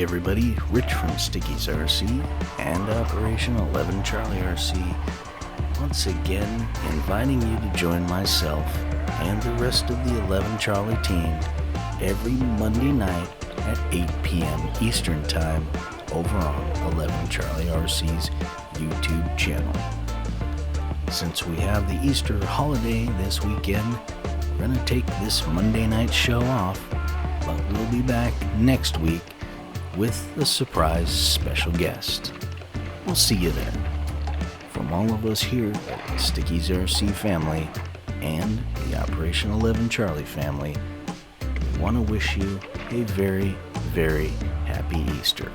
everybody, Rich from Stickies RC and Operation 11 Charlie RC, once again inviting you to join myself and the rest of the 11 Charlie team every Monday night at 8 p.m. Eastern Time over on 11 Charlie RC's YouTube channel. Since we have the Easter holiday this weekend, we're going to take this Monday night show off, but we'll be back next week with a surprise special guest. We'll see you then. From all of us here at the Stickies RC family and the Operation 11 Charlie family, we want to wish you a very, very happy Easter.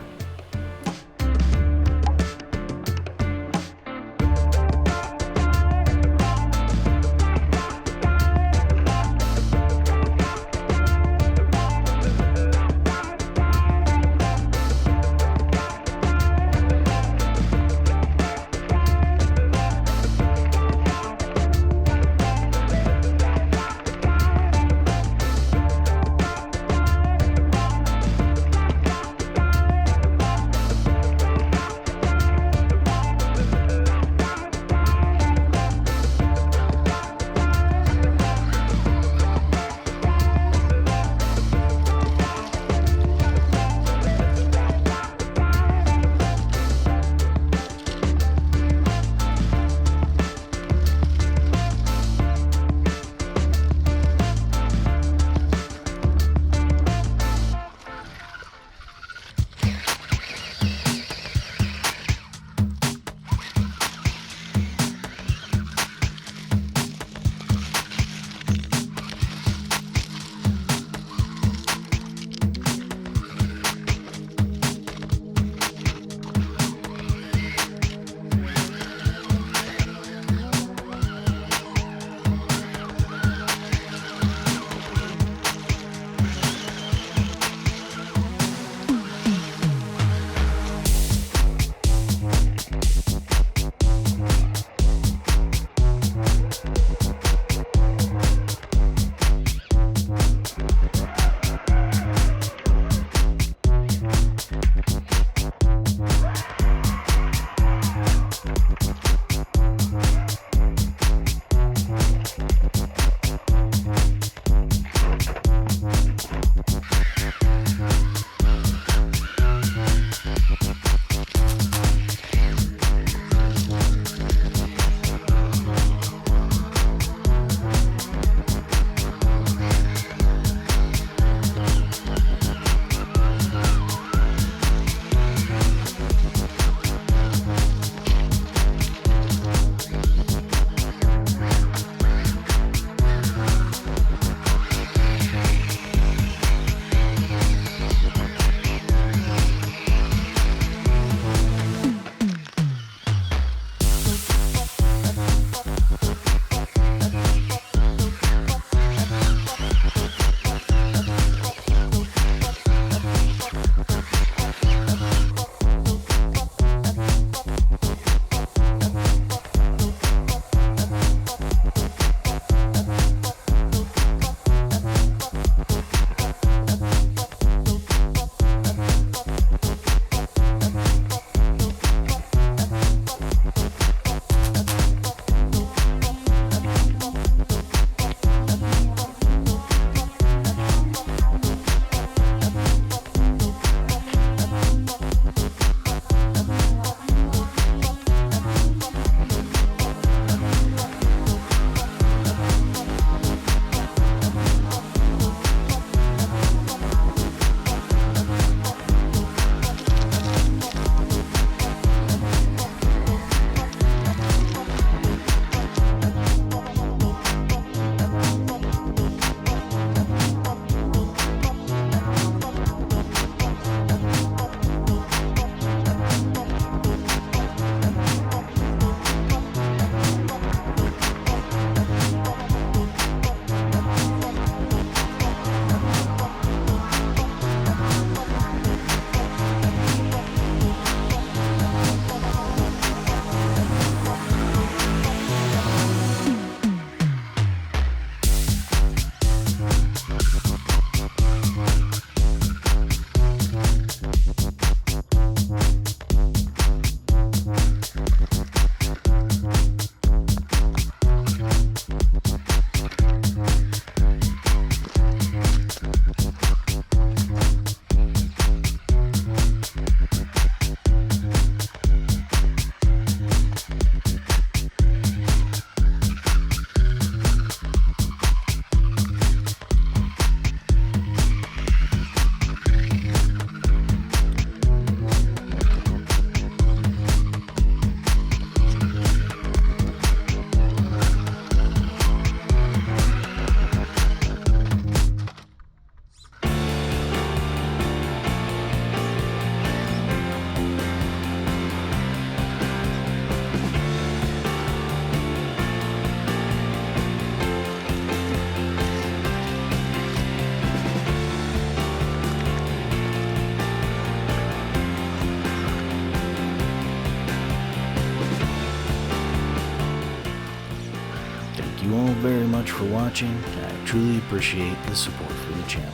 you all very much for watching. I truly appreciate the support for the channel.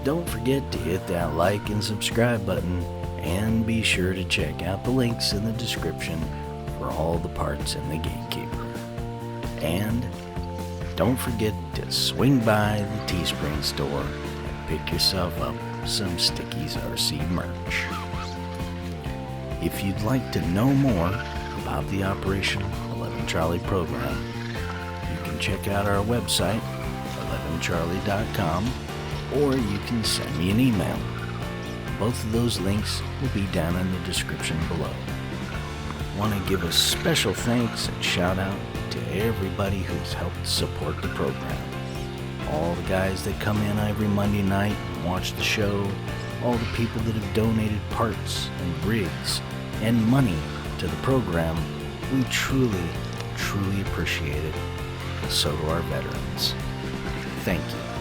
Don't forget to hit that like and subscribe button, and be sure to check out the links in the description for all the parts in the Gatekeeper. And don't forget to swing by the Teespring store and pick yourself up some Stickies RC merch. If you'd like to know more about the Operation 11 Charlie program, you can check out our website, 11charlie.com, or you can send me an email. Both of those links will be down in the description below. I want to give a special thanks and shout out to everybody who's helped support the program. All the guys that come in every Monday night and watch the show, all the people that have donated parts and rigs and money to the program, we truly, truly appreciate it. So do our veterans. Thank you.